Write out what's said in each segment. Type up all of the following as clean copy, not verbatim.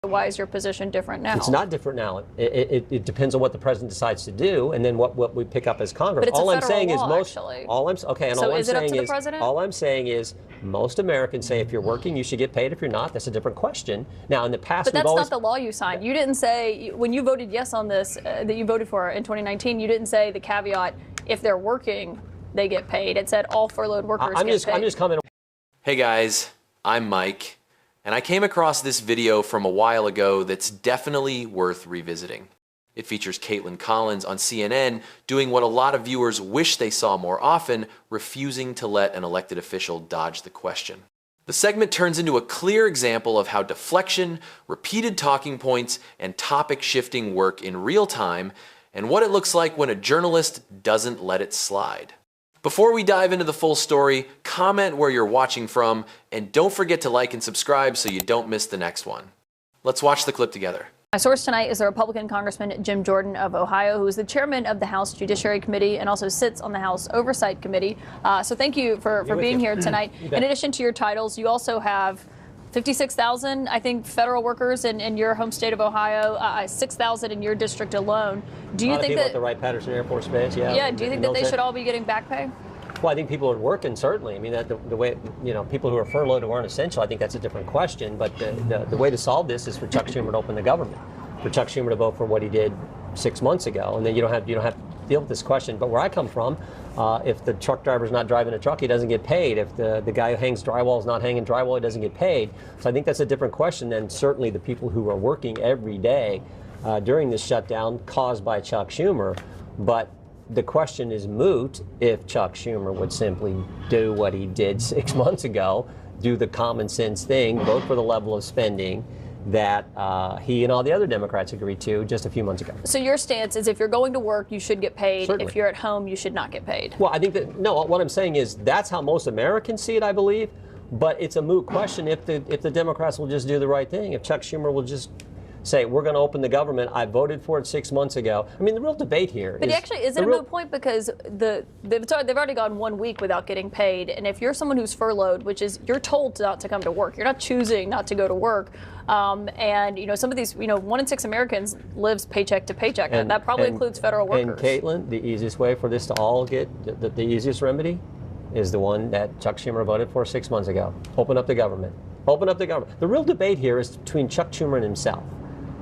Why is your position different now? It's not different now. It depends on what the president decides to do, and then what we pick up as Congress. But it's all a I'm saying law, is most. actually. All I'm okay, and so all I'm is it saying up to the is president? all I'm saying is most Americans say if you're working, you should get paid. If you're not, that's a different question. Now, in the past, but that's not the law you signed. You didn't say when you voted yes on this that you voted for in 2019. You didn't say the caveat if they're working, they get paid. It said all furloughed workers get paid. I'm just commenting. Hey guys, I'm Mike. And I came across this video from a while ago that's definitely worth revisiting. It features Kaitlan Collins on CNN doing what a lot of viewers wish they saw more often, refusing to let an elected official dodge the question. The segment turns into a clear example of how deflection, repeated talking points, and topic shifting work in real time, and what it looks like when a journalist doesn't let it slide. Before we dive into the full story, comment where you're watching from, and don't forget to like and subscribe so you don't miss the next one. Let's watch the clip together. My source tonight is the Republican Congressman Jim Jordan of Ohio, who is the chairman of the House Judiciary Committee and also sits on the House Oversight Committee. So thank you for being here tonight. In addition to your titles, you also have 56,000, I think, federal workers in your home state of Ohio, 6,000 in your district alone. Do you think that the Wright-Patterson Air Force Base? Yeah. Do you think that they should all be getting back pay? Well, I think people are working, certainly. I mean, the way, people who are furloughed who aren't essential, I think that's a different question. But the way to solve this is for Chuck Schumer to open the government, for Chuck Schumer to vote for what he did 6 months ago, and then you don't have to deal with this question. But where I come from, if the truck driver's not driving a truck, he doesn't get paid. If the guy who hangs drywall is not hanging drywall, he doesn't get paid. So I think that's a different question than certainly the people who are working every day during this shutdown caused by Chuck Schumer. But the question is moot if Chuck Schumer would simply do what he did 6 months ago, do the common sense thing, vote for the level of spending that he and all the other Democrats agreed to just a few months ago. So your stance is if you're going to work, you should get paid. Certainly. If you're at home, you should not get paid. Well, I think that, no, what I'm saying is that's how most Americans see it, I believe. But it's a moot question if the Democrats will just do the right thing, if Chuck Schumer will just say, we're going to open the government. I voted for it 6 months ago. I mean, the real debate here But actually, is it a moot point? Because they've already gone 1 week without getting paid. And if you're someone who's furloughed, which is you're told not to come to work, you're not choosing not to go to work. And, some of these, 1 in 6 Americans lives paycheck to paycheck. And that probably includes federal workers. And Kaitlan, the easiest way for this to all get, the easiest remedy is the one that Chuck Schumer voted for 6 months ago. Open up the government. Open up the government. The real debate here is between Chuck Schumer and himself.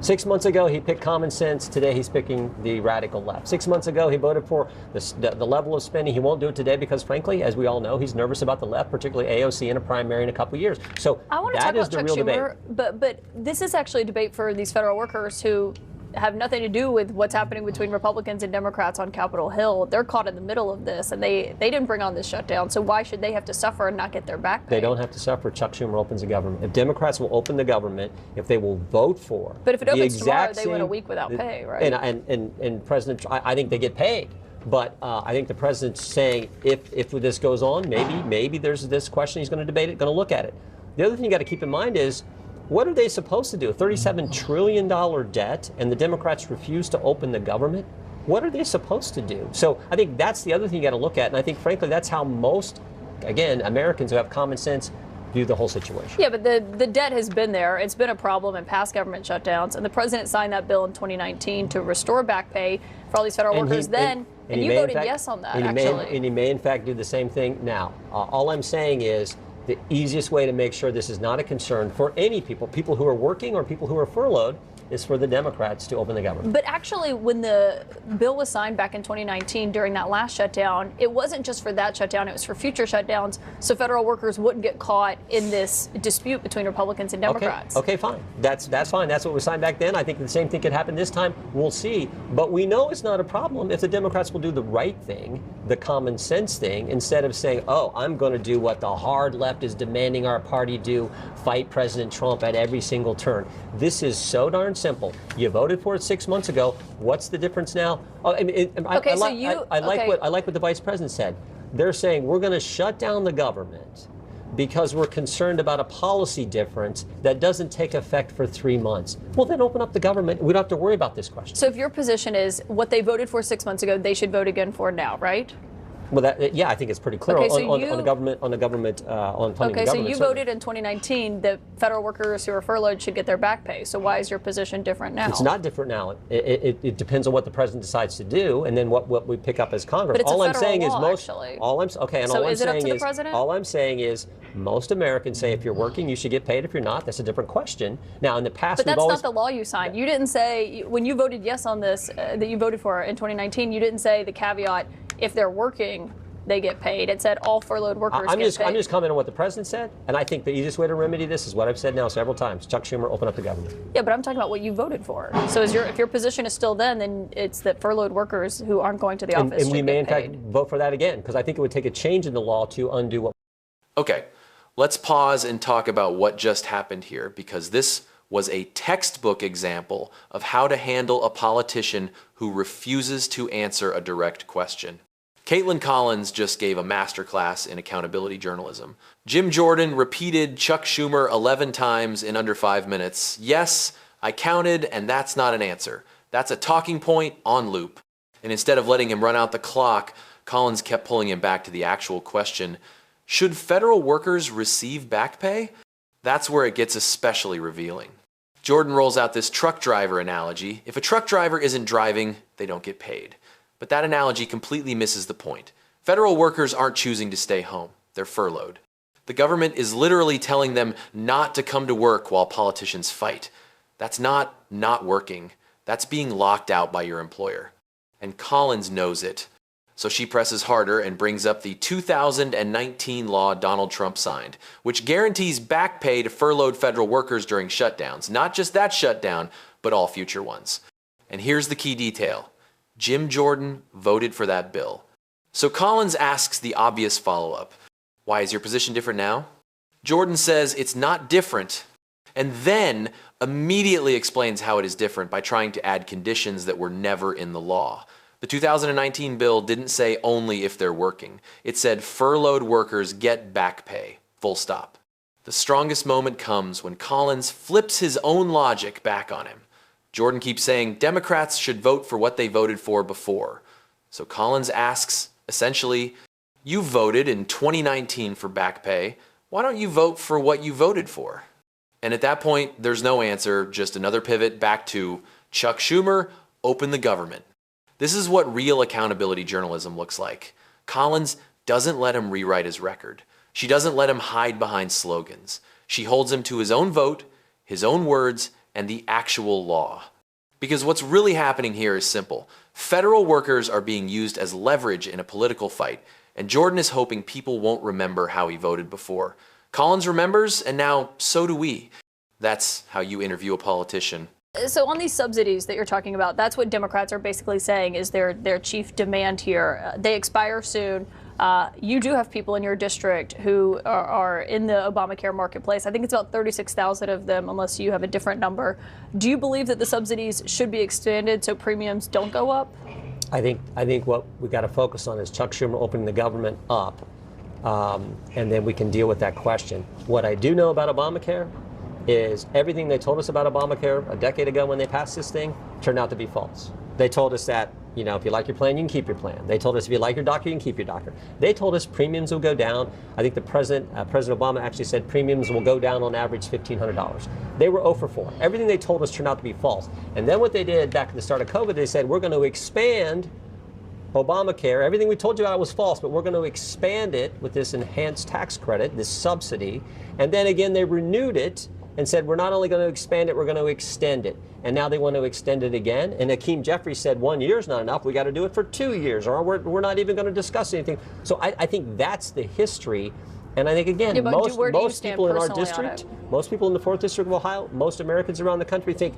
6 months ago, he picked common sense. Today, he's picking the radical left. 6 months ago, he voted for the level of spending. He won't do it today because, frankly, as we all know, he's nervous about the left, particularly AOC in a primary in a couple years. So I want to talk about Chuck Schumer, debate. But this is actually a debate for these federal workers who have nothing to do with what's happening between Republicans and Democrats on Capitol Hill. They're caught in the middle of this, and they didn't bring on this shutdown. So why should they have to suffer and not get their back pay? They don't have to suffer. Chuck Schumer opens the government. If Democrats will open the government, if they will vote for, but if it opens tomorrow, they went a week without pay, right? And President, I think they get paid. But I think the president's saying if this goes on, maybe there's this question he's going to debate it, going to look at it. The other thing you got to keep in mind is, what are they supposed to do? A $37 trillion debt, and the Democrats refuse to open the government? What are they supposed to do? So I think that's the other thing you got to look at, and I think, frankly, that's how most, again, Americans who have common sense view the whole situation. Yeah, but the debt has been there. It's been a problem in past government shutdowns, and the president signed that bill in 2019 to restore back pay for all these federal workers then, and you voted yes on that, actually. And he may, in fact, do the same thing now. All I'm saying is, the easiest way to make sure this is not a concern for any people who are working or people who are furloughed, is for the Democrats to open the government. But actually, when the bill was signed back in 2019 during that last shutdown, it wasn't just for that shutdown, it was for future shutdowns, so federal workers wouldn't get caught in this dispute between Republicans and Democrats. Okay, fine. That's fine. That's what was signed back then. I think the same thing could happen this time. We'll see. But we know it's not a problem if the Democrats will do the right thing, the common sense thing, instead of saying, oh, I'm going to do what the hard left is demanding our party do, fight President Trump at every single turn. This is so darn simple. You voted for it 6 months ago. What's the difference now? Oh, I mean, I like what the vice president said. They're saying we're going to shut down the government because we're concerned about a policy difference that doesn't take effect for 3 months. Well, then open up the government. We don't have to worry about this question. So if your position is what they voted for 6 months ago, they should vote again for now, right? Well, yeah, I think it's pretty clear Okay, so on the government on funding the government. Okay, so you voted in 2019 that federal workers who are furloughed should get their back pay. So why is your position different now? It's not different now. It depends on what the president decides to do, and then what we pick up as Congress. But it's all a I'm saying law, is most. actually. All I'm okay, and so all I'm is it up saying to the is president? all I'm saying is most Americans say if you're working, you should get paid. If you're not, that's a different question. Now, in the past, but that's always, not the law you signed. You didn't say when you voted yes on this that you voted for in 2019. You didn't say the caveat if they're working, they get paid. It said all furloughed workers get paid. I'm just commenting on what the president said, and I think the easiest way to remedy this is what I've said now several times. Chuck Schumer, open up the government. Yeah, but I'm talking about what you voted for. So if your position is still then it's that furloughed workers who aren't going to the office and we may, in paid. fact, vote for that again, because I think it would take a change in the law to undo what. Okay, let's pause and talk about what just happened here, because this was a textbook example of how to handle a politician who refuses to answer a direct question. Kaitlan Collins just gave a masterclass in accountability journalism. Jim Jordan repeated Chuck Schumer 11 times in under 5 minutes. Yes, I counted, and that's not an answer. That's a talking point on loop. And instead of letting him run out the clock, Collins kept pulling him back to the actual question. Should federal workers receive back pay? That's where it gets especially revealing. Jordan rolls out this truck driver analogy. If a truck driver isn't driving, they don't get paid. But that analogy completely misses the point. Federal workers aren't choosing to stay home. They're furloughed. The government is literally telling them not to come to work while politicians fight. That's not working. That's being locked out by your employer. And Collins knows it. So she presses harder and brings up the 2019 law Donald Trump signed, which guarantees back pay to furloughed federal workers during shutdowns. Not just that shutdown, but all future ones. And here's the key detail. Jim Jordan voted for that bill. So Collins asks the obvious follow-up. Why is your position different now? Jordan says it's not different, and then immediately explains how it is different by trying to add conditions that were never in the law. The 2019 bill didn't say only if they're working. It said furloughed workers get back pay, full stop. The strongest moment comes when Collins flips his own logic back on him. Jordan keeps saying Democrats should vote for what they voted for before. So Collins asks, essentially, you voted in 2019 for back pay. Why don't you vote for what you voted for? And at that point, there's no answer, just another pivot back to Chuck Schumer, open the government. This is what real accountability journalism looks like. Collins doesn't let him rewrite his record. She doesn't let him hide behind slogans. She holds him to his own vote, his own words, and the actual law. Because what's really happening here is simple. Federal workers are being used as leverage in a political fight, and Jordan is hoping people won't remember how he voted before. Collins remembers, and now so do we. That's how you interview a politician. So on these subsidies that you're talking about, that's what Democrats are basically saying is their chief demand here. They expire soon. You do have people in your district who are in the Obamacare marketplace. I think it's about 36,000 of them, unless you have a different number. Do you believe that the subsidies should be expanded so premiums don't go up? I think what we got to focus on is Chuck Schumer opening the government up, and then we can deal with that question. What I do know about Obamacare is everything they told us about Obamacare a decade ago when they passed this thing turned out to be false. They told us that, if you like your plan, you can keep your plan. They told us if you like your doctor, you can keep your doctor. They told us premiums will go down. I think the President Obama actually said premiums will go down on average $1,500. They were 0 for 4. Everything they told us turned out to be false. And then what they did back at the start of COVID, they said, we're going to expand Obamacare. Everything we told you about it was false, but we're going to expand it with this enhanced tax credit, this subsidy. And then again, they renewed it and said, we're not only going to expand it, we're going to extend it. And now they want to extend it again. And Hakeem Jeffries said 1 year is not enough. We got to do it for 2 years, or we're not even going to discuss anything. So I think that's the history. And I think, again, Yeah, most people in our district, most people in the 4th District of Ohio, most Americans around the country think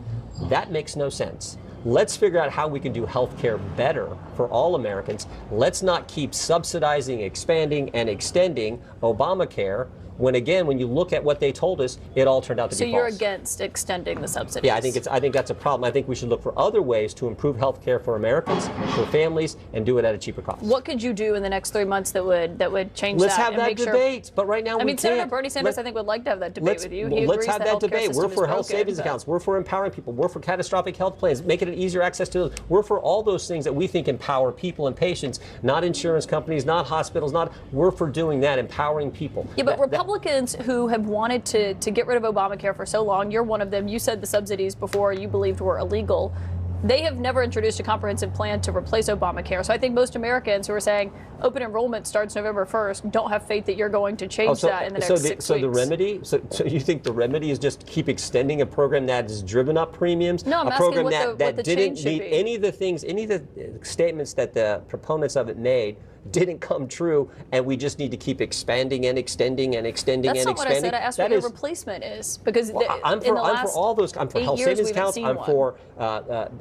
that makes no sense. Let's figure out how we can do health care better for all Americans. Let's not keep subsidizing, expanding, and extending Obamacare when again, when you look at what they told us, it all turned out to be false. So you're against extending the subsidies? Yeah, I think that's a problem. I think we should look for other ways to improve health care for Americans, for families, and do it at a cheaper cost. What could you do in the next 3 months that would change Let's that? have that debate, but right now we can't. Senator Bernie Sanders, I think, would like to have that debate with you. He Let's agrees have the that healthcare debate. system We're for is health broken, savings accounts. We're for empowering people. We're for catastrophic health plans, making it easier access to those. We're for all those things that we think empower people and patients, not insurance companies, not hospitals, we're for doing that, empowering people. Yeah, but Republicans who have wanted to get rid of Obamacare for so long, you're one of them. You said the subsidies before you believed were illegal. They have never introduced a comprehensive plan to replace Obamacare. So I think most Americans who are saying open enrollment starts November 1st don't have faith that you're going to change that in the next 6 weeks. So the remedy, so you think the remedy is just keep extending a program that has driven up premiums? No, I'm a asking program what the didn't change should meet be. any of the statements that the proponents of it made didn't come true, and we just need to keep expanding and extending and extending That's and not expanding. what I said. I asked what your replacement is, because I'm for all those. I'm for health savings accounts. I'm for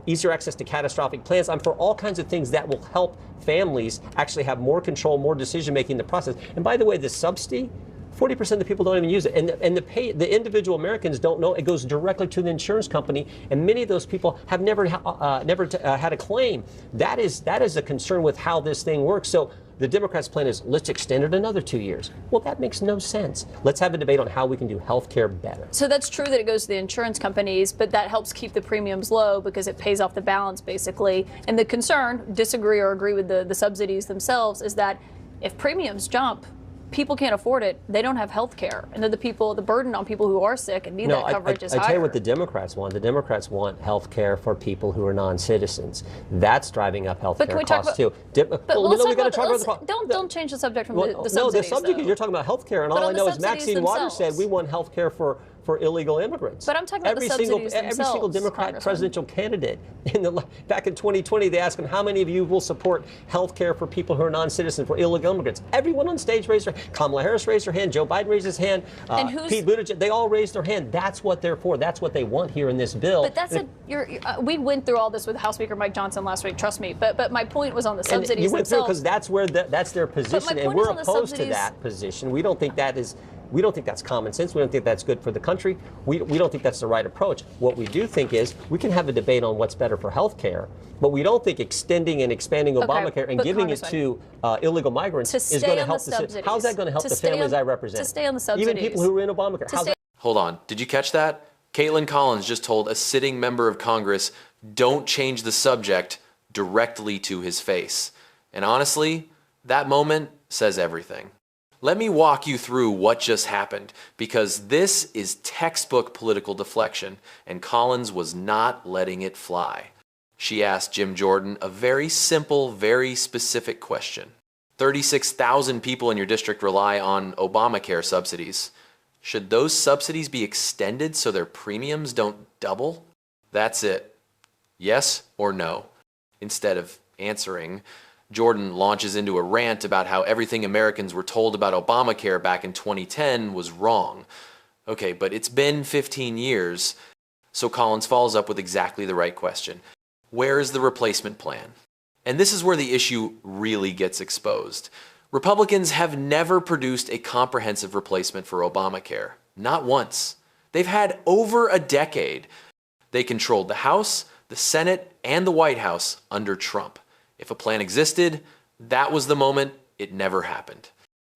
easier access to catastrophic plans. I'm for all kinds of things that will help families actually have more control, more decision making in the process. And by the way, the subsidy, 40% of the people don't even use it, and the individual Americans don't know. It goes directly to the insurance company, and many of those people have never had a claim. That is a concern with how this thing works. So the Democrats' plan is, let's extend it another 2 years. Well, that makes no sense. Let's have a debate on how we can do health care better. So that's true that it goes to the insurance companies, but that helps keep the premiums low because it pays off the balance, basically. And the concern, disagree or agree with the subsidies themselves, is that if premiums jump, people can't afford it. They don't have health care. And then the burden on people who are sick and need that coverage is higher. I tell you what the Democrats want. The Democrats want health care for people who are non-citizens. That's driving up health care costs too. Don't change the subject from the subsidies. No, the subject is you're talking about health care, and all I know is Maxine Waters said we want health care for illegal immigrants. But I'm talking about the subsidies themselves, every single Democrat presidential candidate back in 2020, they asked them, how many of you will support health care for people who are non-citizens, for illegal immigrants? Everyone on stage raised their hand. Kamala Harris raised her hand. Joe Biden raised his hand. Pete Buttigieg, they all raised their hand. That's what they're for. That's what they want here in this bill. But we went through all this with House Speaker Mike Johnson last week, trust me. But my point was on the subsidies themselves. You went through because that's their position, and we're opposed to that position. We don't think that's common sense. We don't think that's good for the country. We don't think that's the right approach. What we do think is we can have a debate on what's better for health care, but we don't think extending and expanding Obamacare and giving it to illegal migrants is going to help the citizens. How's that going to help the families I represent? To stay on the subsidies. Even people who are in Obamacare. Hold on. Did you catch that? Kaitlan Collins just told a sitting member of Congress, don't change the subject, directly to his face. And honestly, that moment says everything. Let me walk you through what just happened, because this is textbook political deflection, and Collins was not letting it fly. She asked Jim Jordan a very simple, very specific question. 36,000 people in your district rely on Obamacare subsidies. Should those subsidies be extended so their premiums don't double? That's it. Yes or no? Instead of answering, Jordan launches into a rant about how everything Americans were told about Obamacare back in 2010 was wrong. Okay, but it's been 15 years, so Collins follows up with exactly the right question. Where is the replacement plan? And this is where the issue really gets exposed. Republicans have never produced a comprehensive replacement for Obamacare. Not once. They've had over a decade. They controlled the House, the Senate, and the White House under Trump. If a plan existed, that was the moment. It never happened.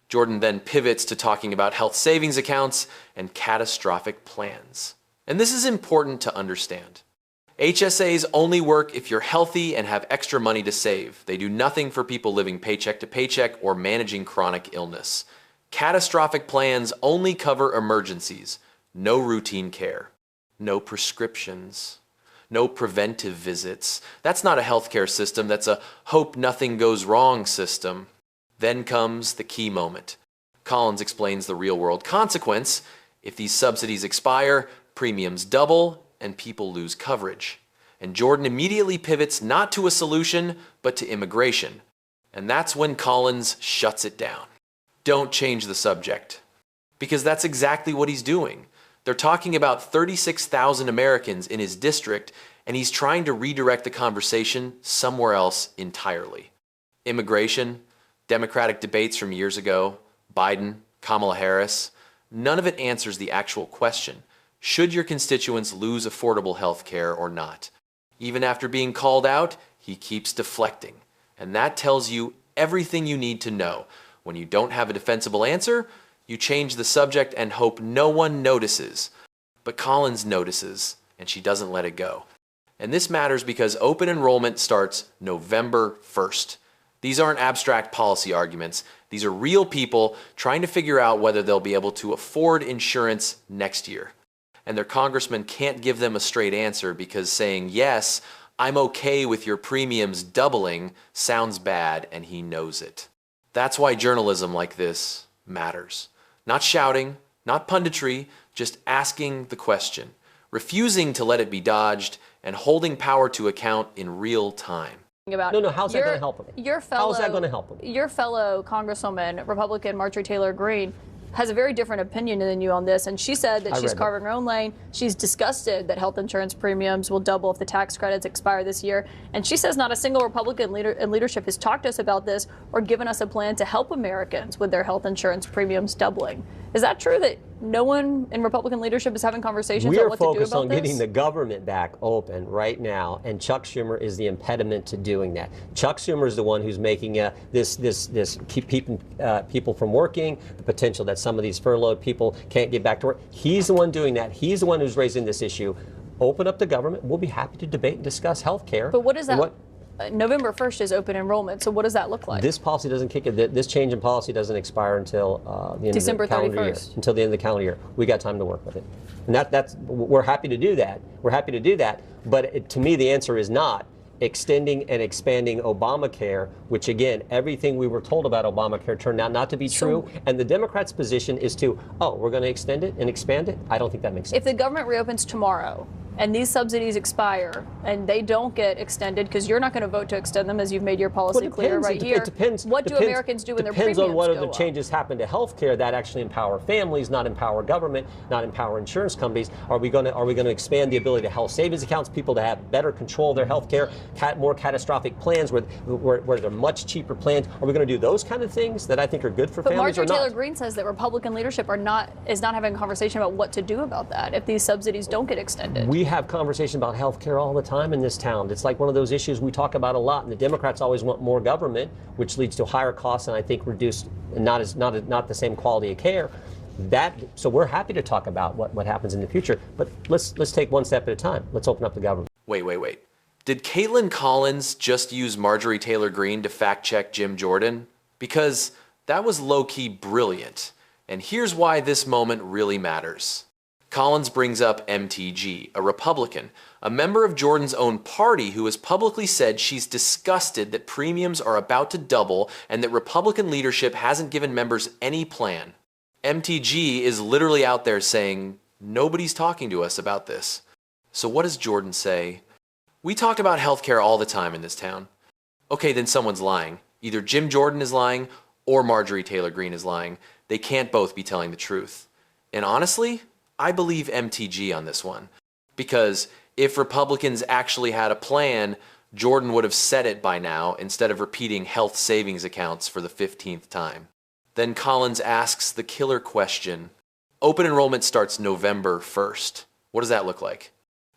Jordan then pivots to talking about health savings accounts and catastrophic plans. And this is important to understand. HSAs only work if you're healthy and have extra money to save. They do nothing for people living paycheck to paycheck or managing chronic illness. Catastrophic plans only cover emergencies, no routine care, no prescriptions, no preventive visits. That's not a healthcare system, that's a hope nothing goes wrong system. Then comes the key moment. Collins explains the real-world consequence. If these subsidies expire, premiums double and people lose coverage. And Jordan immediately pivots not to a solution, but to immigration. And that's when Collins shuts it down. Don't change the subject. Because that's exactly what he's doing. They're talking about 36,000 Americans in his district, and he's trying to redirect the conversation somewhere else entirely. Immigration, Democratic debates from years ago, Biden, Kamala Harris, None of it answers the actual question. Should your constituents lose affordable health care or not? Even after being called out, he keeps deflecting. And that tells you everything you need to know. When you don't have a defensible answer, you change the subject and hope no one notices. But Collins notices, and she doesn't let it go. And this matters because open enrollment starts November 1st. These aren't abstract policy arguments. These are real people trying to figure out whether they'll be able to afford insurance next year. And their congressman can't give them a straight answer because saying, yes, I'm okay with your premiums doubling sounds bad, and he knows it. That's why journalism like this matters. Not shouting, not punditry, just asking the question, refusing to let it be dodged, and holding power to account in real time. About No, how's that going to help him? How is that going to help him? Your fellow Congresswoman, Republican Marjorie Taylor Greene, has a very different opinion than you on this, and she said that she's carving her own lane. She's disgusted that health insurance premiums will double if the tax credits expire this year, and she says not a single Republican leader in leadership has talked to us about this or given us a plan to help Americans with their health insurance premiums doubling. Is that true that no one in Republican leadership is having conversations about what to do about this? We are focused on getting the government back open right now, and Chuck Schumer is the impediment to doing that. Chuck Schumer is the one who's making this keep people from working, the potential that some of these furloughed people can't get back to work. He's the one doing that. He's the one who's raising this issue. Open up the government. We'll be happy to debate and discuss health care. But what is that? November 1st is open enrollment, so what does that look like? This policy doesn't kick in. This change in policy doesn't expire until the end December of the calendar 31st. year. Until the end of the calendar year. We got time to work with it. And that's we're happy to do that. We're happy to do that. But to me, the answer is not extending and expanding Obamacare, which again, everything we were told about Obamacare turned out not to be true. And the Democrats' position is we're going to extend it and expand it. I don't think that makes sense. If the government reopens tomorrow and these subsidies expire and they don't get extended, because you're not going to vote to extend them as you've made your policy clear right here. It depends. What do Americans do when their premiums go up? Depends on what other up? changes happen to health care that actually empower families, not empower government, not empower insurance companies. Are we going to expand the ability to health savings accounts, people to have better control of their health care, more catastrophic plans where they're much cheaper plans? Are we going to do those kind of things that I think are good for families or not? But Marjorie Taylor Greene says that Republican leadership is not having a conversation about what to do about that if these subsidies don't get extended. We have conversations about health care all the time in this town. It's like one of those issues we talk about a lot, and the Democrats always want more government, which leads to higher costs and I think reduced, not the same quality of care. So we're happy to talk about what happens in the future, but let's take one step at a time. Let's open up the government. Wait. Did Kaitlan Collins just use Marjorie Taylor Greene to fact-check Jim Jordan? Because that was low-key brilliant. And here's why this moment really matters. Collins brings up MTG, a Republican, a member of Jordan's own party who has publicly said she's disgusted that premiums are about to double and that Republican leadership hasn't given members any plan. MTG is literally out there saying, nobody's talking to us about this. So what does Jordan say? We talk about healthcare all the time in this town. Okay, then someone's lying. Either Jim Jordan is lying or Marjorie Taylor Greene is lying. They can't both be telling the truth. And honestly, I believe MTG on this one. Because if Republicans actually had a plan, Jordan would have said it by now instead of repeating health savings accounts for the 15th time. Then Collins asks the killer question. Open enrollment starts November 1st. What does that look like?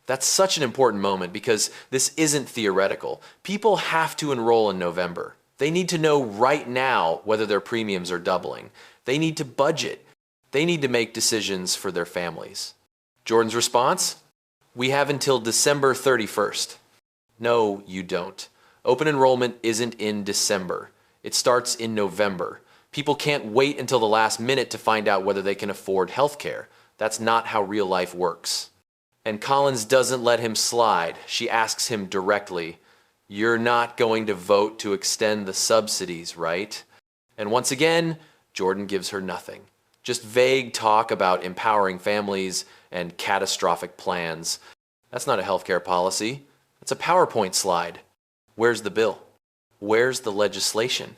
That's such an important moment because this isn't theoretical. People have to enroll in November. They need to know right now whether their premiums are doubling. They need to budget. They need to make decisions for their families. Jordan's response? We have until December 31st. No, you don't. Open enrollment isn't in December. It starts in November. People can't wait until the last minute to find out whether they can afford health care. That's not how real life works. And Collins doesn't let him slide. She asks him directly, you're not going to vote to extend the subsidies, right? And once again, Jordan gives her nothing. Just vague talk about empowering families and catastrophic plans. That's not a healthcare policy. It's a PowerPoint slide. Where's the bill? Where's the legislation?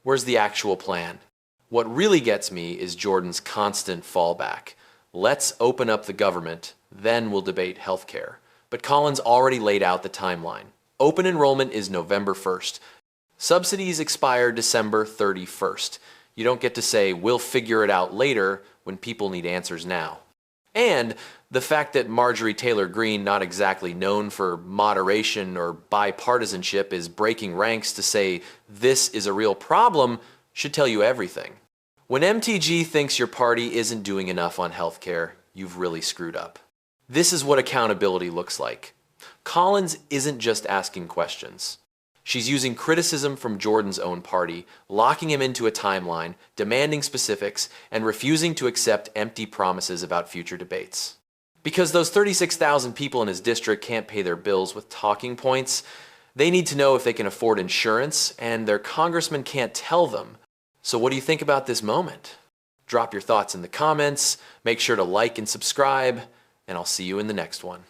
Where's the actual plan? What really gets me is Jordan's constant fallback. Let's open up the government, then we'll debate healthcare. But Collins already laid out the timeline. Open enrollment is November 1st. Subsidies expire December 31st. You don't get to say, we'll figure it out later when people need answers now. And the fact that Marjorie Taylor Greene, not exactly known for moderation or bipartisanship, is breaking ranks to say this is a real problem should tell you everything. When MTG thinks your party isn't doing enough on healthcare, you've really screwed up. This is what accountability looks like. Collins isn't just asking questions. She's using criticism from Jordan's own party, locking him into a timeline, demanding specifics, and refusing to accept empty promises about future debates. Because those 36,000 people in his district can't pay their bills with talking points, they need to know if they can afford insurance, and their congressman can't tell them. So what do you think about this moment? Drop your thoughts in the comments, make sure to like and subscribe, and I'll see you in the next one.